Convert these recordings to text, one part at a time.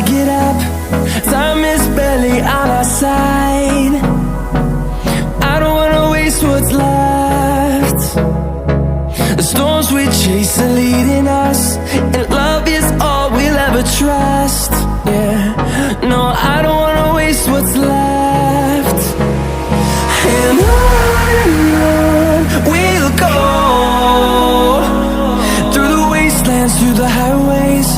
get up. Time is barely on our side. I don't wanna waste what's left. The storms we chase are leading us, and love is all we'll ever trust. Yeah, no, I don't wanna waste what's left. And on we'll go, through the wastelands, through the highways,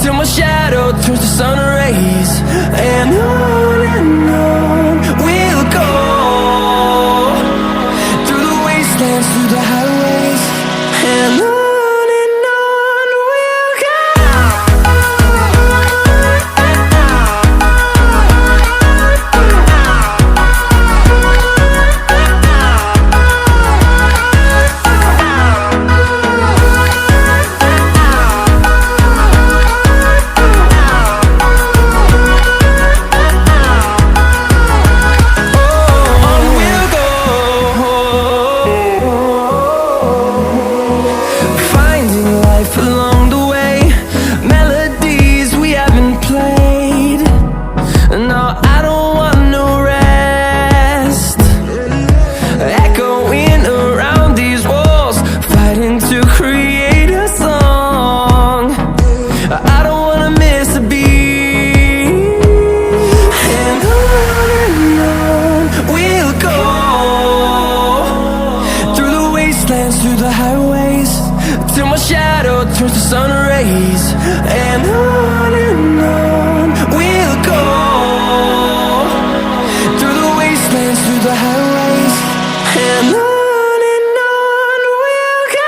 till my shadow turns to sun rays. And on we'll go, through the wastelands, through the highways, and on we'll go. Through the highways, till my shadow turns to sun rays. And on we'll go, through the wastelands, through the highways, and on we'll go.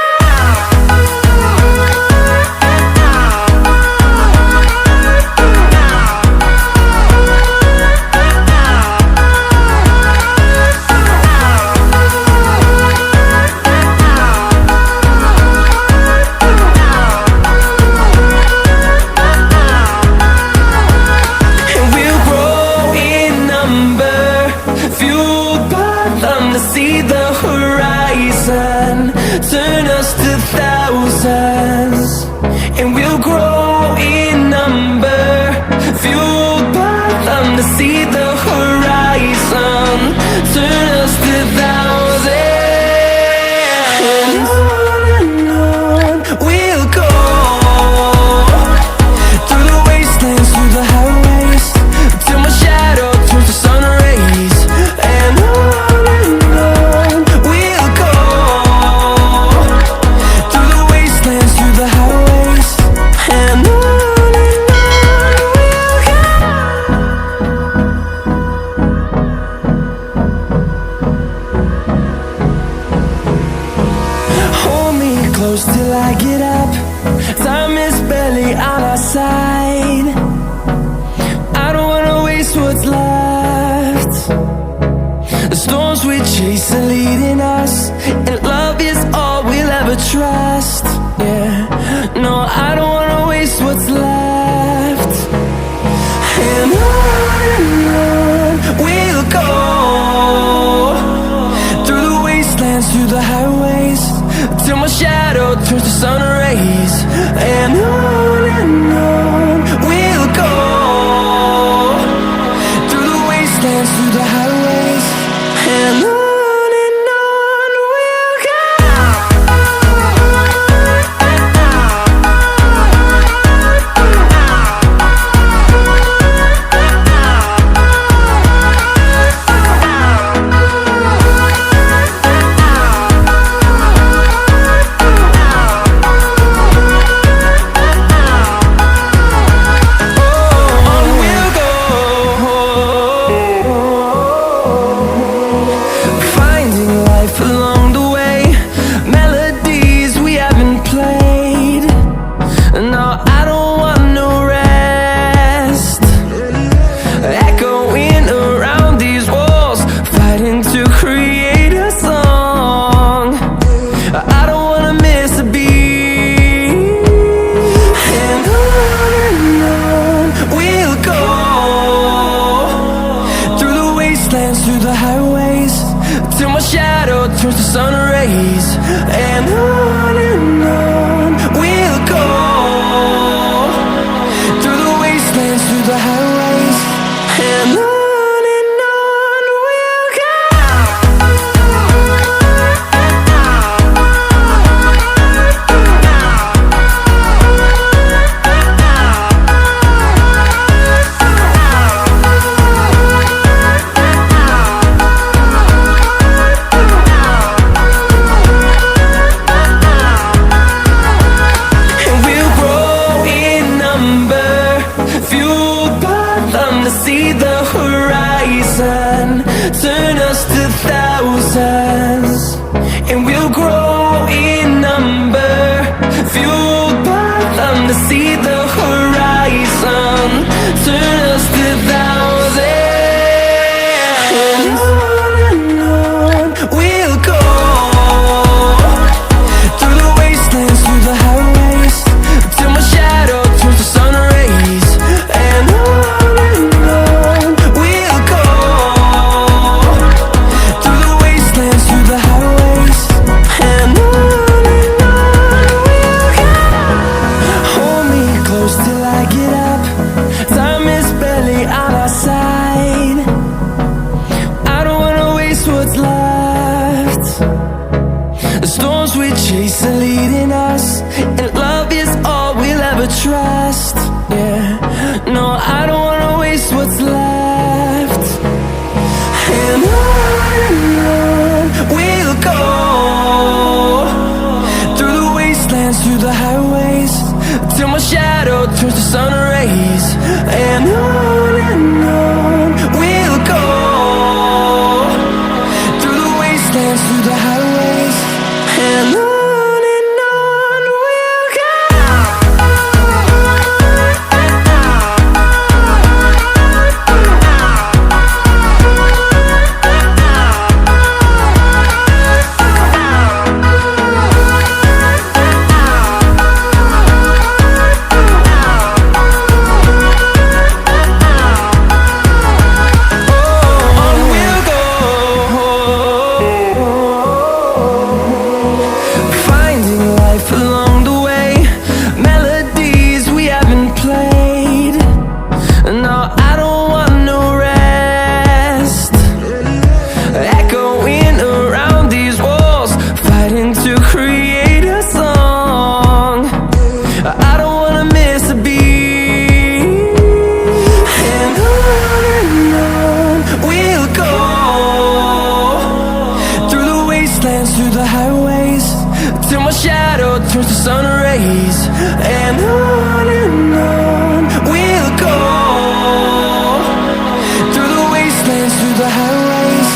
See the horizon, turn us to thousands, and we'll grow in number, fueled by them. To see the horizon, turn us to thousands, and on we'll go, through the wastelands, through the highways, till my shadow turns to sun rays. And close till I get up. Time is barely on our side. I don't wanna waste what's left. The storms we chase are leading us, and love is all we'll ever trust. Yeah, no, I don't wanna waste what's left. And on we'll go, through the wastelands, through the highways, till my shadow turns to sun rays. And on we'll go, through the wastelands, through the highways, and on we'll go. turns to sun rays, and on we'll go through the wastelands, through see the horizon, turn us to thousands, and we'll grow in number, fueled by them to see the horizon, turn us to thousands. And on we'll go, through the wastelands, through the highways, till my shadow turns to sun rays. And on we'll go, through the wastelands, through the highways. And on we'll go. Hold me close till I get up, time is barely on our side. I don't wanna waste what's left. The storms we chase are leading us, and love is all we'll ever trust. Yeah, no, I don't wanna waste what's left. And on we'll go, through the wastelands, through the highways, till my shadow turns to sun rays. And on we'll go, through the wastelands, through the highways. And on we'll go. On we'll go, finding life along the way, melodies we haven't played. No, I don't want no rest, echoing around these walls, fighting to create a song. I don't wanna miss a beat. And on we'll go, through the wastelands, through the highways, till my shadow turns to sun rays. And on we'll go, through the wastelands, through the highways.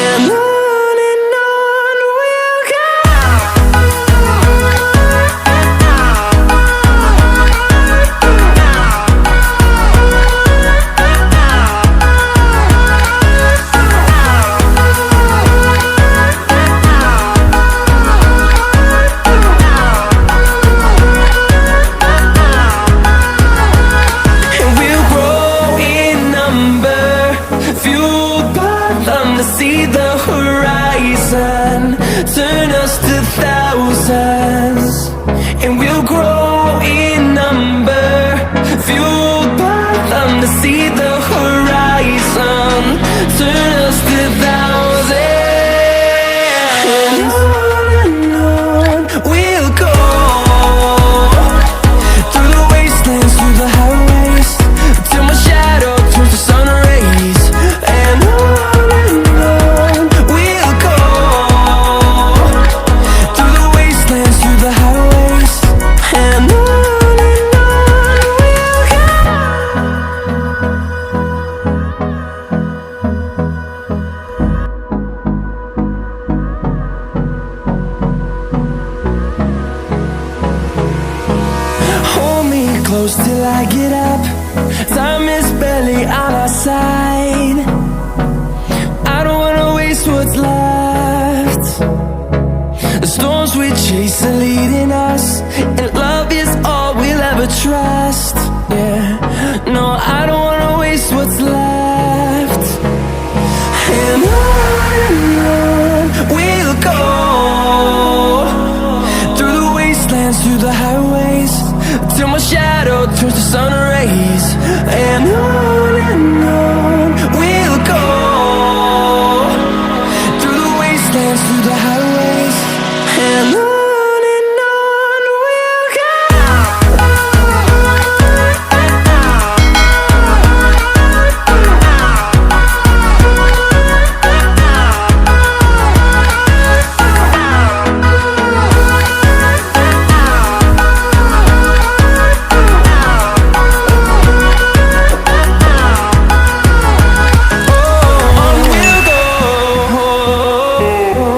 And on we'll go. And we'll grow in number, fueled by them to see the horizon, turn us to thousands. And we'll grow in number, fueled by them to see the horizon, turn us to thousands. And on we'll go, through the wastelands, through the highways, till my shadow turns to sun rays. And on we'll go, through the wastelands, through the highways. And on we'll go. Hold me close till I get up, time is barely on our side. I don't wanna waste what's left. The storms we chase are leading us, and love is all we'll ever trust. Yeah, no, I don't wanna waste what's left. And on we'll go, through the wastelands, through the highways, till my shadow turns to sun rays. And on